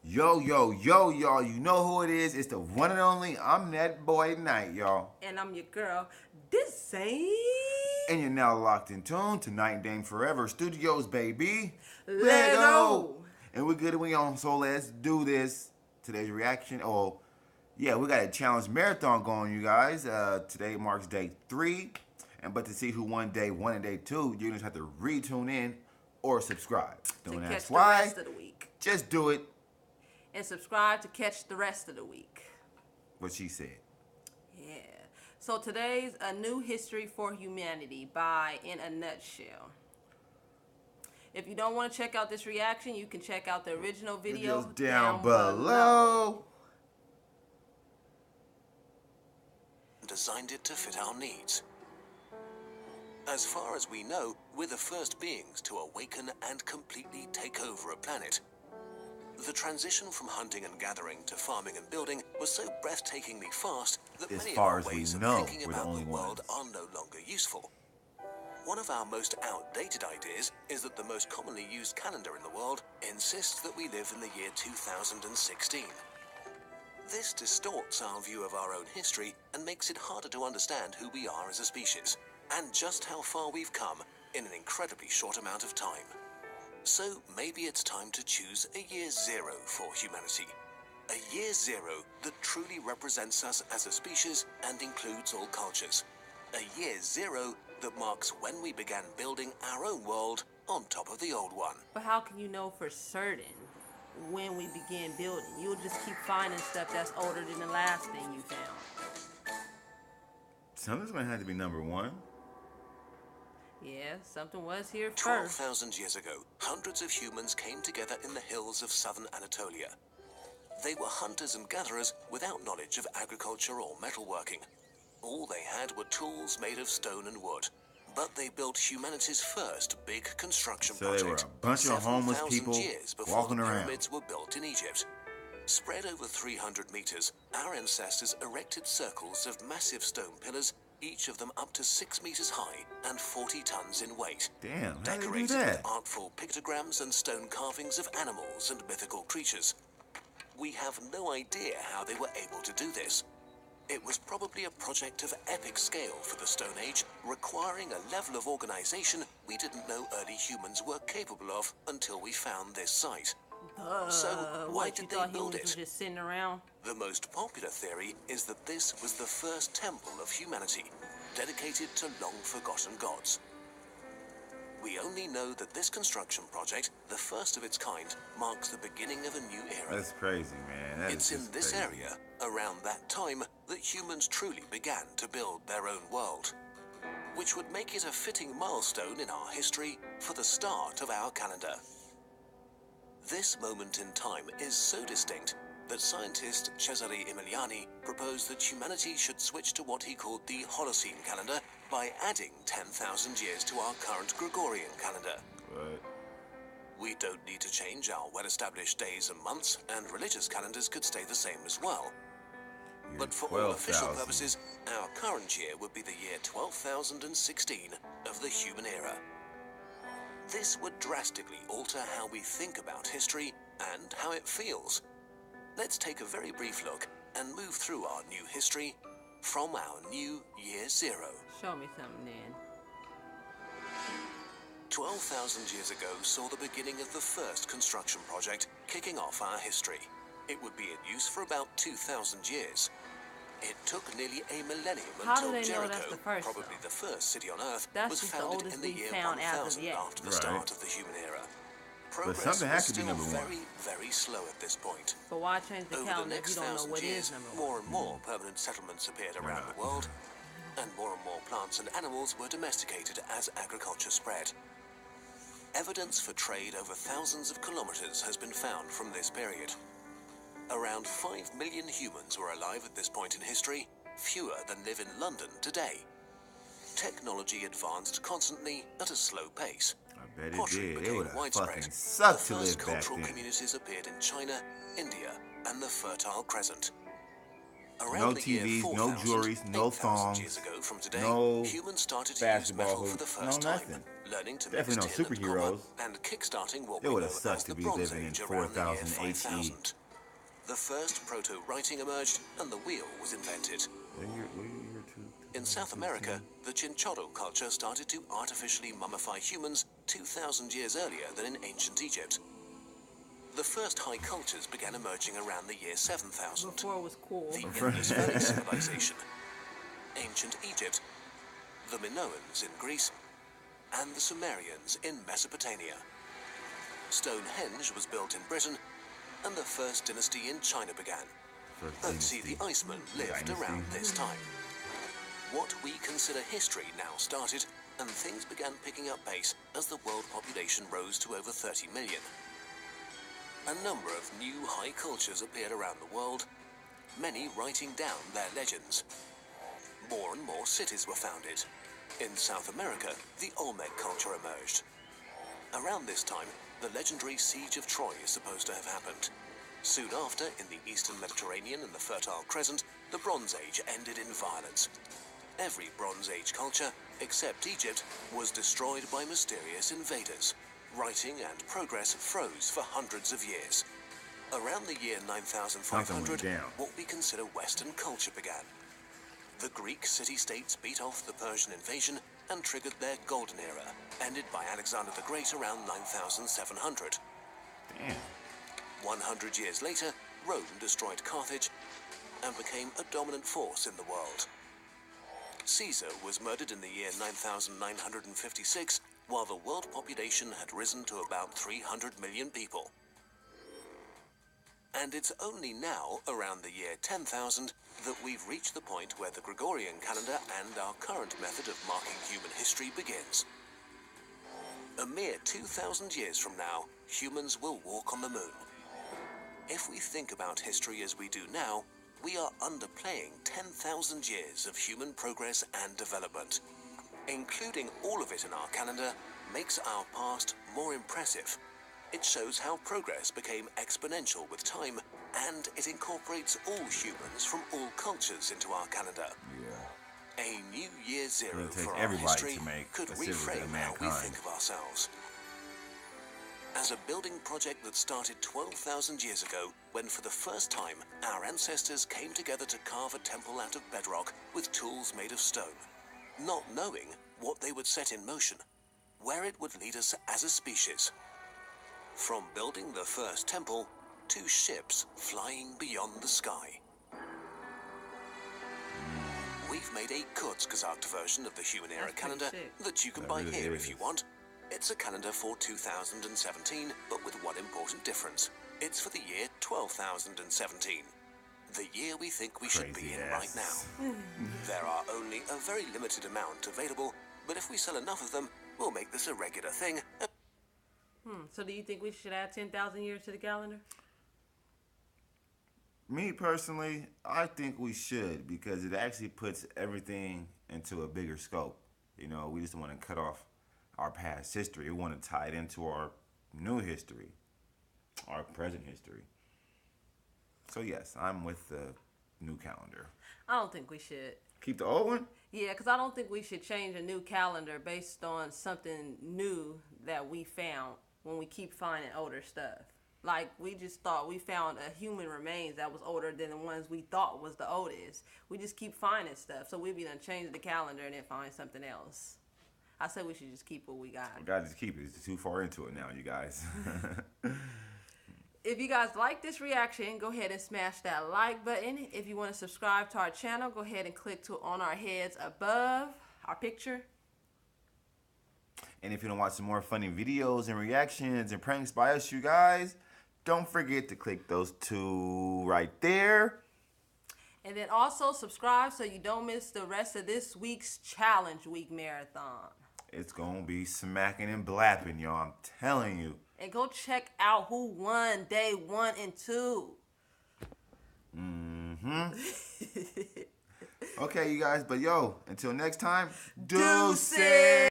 Yo, yo, yo, y'all. You know who it is. It's the one and only. I'm that boy Night, y'all. And I'm your girl, this same. And you're now locked in tune to Night Dame Forever Studios, baby. Let go. And we're good and we on, so let's do this. Today's reaction. Oh, yeah, we got a challenge marathon going, you guys. Today marks day 3. But to see who won day 1 and day 2, you just have to retune in or subscribe. Don't to ask catch why. the rest of the week. Just do it. And subscribe to catch the rest of the week. What she said. Yeah. So today's A New History for Humanity by In a Nutshell. If you don't want to check out this reaction, you can check out the original video Videos down below. Designed it to fit our needs. As far as we know, we're the first beings to awaken and completely take over a planet. The transition from hunting and gathering to farming and building was so breathtakingly fast that As many of far our as we ways of know, thinking we're the about only the world ones. are no longer useful. One of our most outdated ideas is that the most commonly used calendar in the world insists that we live in the year 2016. This distorts our view of our own history and makes it harder to understand who we are as a species, and just how far we've come in an incredibly short amount of time. So maybe it's time to choose a year 0 for humanity. A year 0 that truly represents us as a species and includes all cultures. A year 0 that marks when we began building our own world on top of the old one. But how can you know for certain when we begin building? You'll just keep finding stuff that's older than the last thing you found. Something's going to have to be number 1. Yeah, something was here first. 12,000 years ago, hundreds of humans came together in the hills of southern Anatolia. They were hunters and gatherers without knowledge of agriculture or metalworking. All they had were tools made of stone and wood. But they built humanity's first big construction project. So they were a bunch of homeless 7,000 people years before walking the around. pyramids were built in Egypt. Spread over 300 meters, our ancestors erected circles of massive stone pillars, each of them up to 6 meters high and 40 tons in weight. Damn, how did they do Decorated that? with artful pictograms and stone carvings of animals and mythical creatures. We have no idea how they were able to do this. It was probably a project of epic scale for the Stone Age, requiring a level of organization we didn't know early humans were capable of until we found this site. So, why did they build it? Were just sitting around? The most popular theory is that this was the first temple of humanity, dedicated to long-forgotten gods. We only know that this construction project, the first of its kind, marks the beginning of a new era. That's crazy, man. That It's is in just this crazy. area, around that time, that humans truly began to build their own world, which would make it a fitting milestone in our history for the start of our calendar. This moment in time is so distinct that scientist Cesare Emiliani proposed that humanity should switch to what he called the Holocene Calendar by adding 10,000 years to our current Gregorian calendar. What? We don't need to change our well-established days and months, and religious calendars could stay the same as well. But for all official 12,000. purposes, our current year would be the year 12,016 of the human era. This would drastically alter how we think about history and how it feels. Let's take a very brief look and move through our new history from our new year 0. Show me something then. 12,000 years ago saw the beginning of the first construction project, kicking off our history. It would be in use for about 2,000 years. It took nearly a millennium How do until they know Jericho, that's the first, probably though? the first city on Earth, That's was just the founded oldest in the we've year found as of 1000 yet. after the Right. start of the human era. Progress something was has to be still number 1. very, very slow at this point. But why change the Over the calendar if next you don't know 1,000 what years, is number 1? more and more permanent settlements appeared around the world, and more plants and animals were domesticated as agriculture spread. Evidence for trade over thousands of kilometers has been found from this period. Around 5 million humans were alive at this point in history, fewer than live in London today. Technology advanced constantly at a slow pace. I bet it Pottery did. It became would have widespread. fucking The sucked to first live back cultural then. communities appeared in China, India, and the Fertile Crescent. Around No the year TVs, no 4000, jewelries, no 8,000 thongs, years ago from today, no humans started to use basketball metal for hoops, the no first time. nothing. learning to Definitely mix no tin and copper, superheroes. and kickstarting what It we would know have sucked as to the be Bronze living in Age around the year 4000 HE. 5000. The first proto-writing emerged, and the wheel was invented. In South America, the Chinchorro culture started to artificially mummify humans 2,000 years earlier than in ancient Egypt. The first high cultures began emerging around the year 7000. Before it was cool. The Indus Valley Civilization, ancient Egypt, the Minoans in Greece, and the Sumerians in Mesopotamia. Stonehenge was built in Britain, and the first dynasty in China began. See, the Iceman lived around this time. What we consider history now started, and things began picking up pace as the world population rose to over 30 million. A number of new high cultures appeared around the world, many writing down their legends. More and more cities were founded. In South America, the Olmec culture emerged. Around this time, the legendary Siege of Troy is supposed to have happened. Soon after, in the Eastern Mediterranean and the Fertile Crescent, the Bronze Age ended in violence. Every Bronze Age culture, except Egypt, was destroyed by mysterious invaders. Writing and progress froze for hundreds of years. Around the year 9500, what we consider Western culture began. The Greek city-states beat off the Persian invasion and triggered their golden era, ended by Alexander the Great around 9700. Damn. 100 years later, Rome destroyed Carthage and became a dominant force in the world. Caesar was murdered in the year 9956, while the world population had risen to about 300 million people. And it's only now, around the year 10,000, that we've reached the point where the Gregorian calendar and our current method of marking human history begins. A mere 2,000 years from now, humans will walk on the moon. If we think about history as we do now, we are underplaying 10,000 years of human progress and development. Including all of it in our calendar makes our past more impressive. It shows how progress became exponential with time, and it incorporates all humans from all cultures into our calendar. Yeah. A new year zero It takes for our everybody history to make could a citizen reframe of how we mankind. think of ourselves. As a building project that started 12,000 years ago, when for the first time our ancestors came together to carve a temple out of bedrock with tools made of stone, not knowing what they would set in motion, where it would lead us as a species. From building the first temple to ships flying beyond the sky. We've made a Kurzgesagt version of the human era That's calendar pretty sick. that you can That buy really here is. if you want. It's a calendar for 2017, but with one important difference. It's for the year 12,017. The year we think we should be Crazy in ass. right now. There are only a very limited amount available, but if we sell enough of them, we'll make this a regular thing. So do you think we should add 10,000 years to the calendar? Me personally, I think we should, because it actually puts everything into a bigger scope. You know, we just want to cut off our past history. We want to tie it into our new history, our present history. So yes, I'm with the new calendar. I don't think we should. Keep the old one? Yeah, because I don't think we should change a new calendar based on something new that we found when we keep finding older stuff. Like, we just thought we found a human remains that was older than the ones we thought was the oldest. We just keep finding stuff. So we'd be done change the calendar and then find something else. I say we should just keep what we got. We gotta just keep it. It's too far into it now, you guys. If you guys like this reaction, go ahead and smash that like button. If you want to subscribe to our channel, go ahead and click on our heads above our picture. And if you want to watch some more funny videos and reactions and pranks by us, you guys, don't forget to click those two right there. And then also subscribe so you don't miss the rest of this week's Challenge Week Marathon. It's going to be smacking and blapping, y'all. I'm telling you. And go check out who won day 1 and 2. Okay, you guys. But, yo, until next time, Deuces.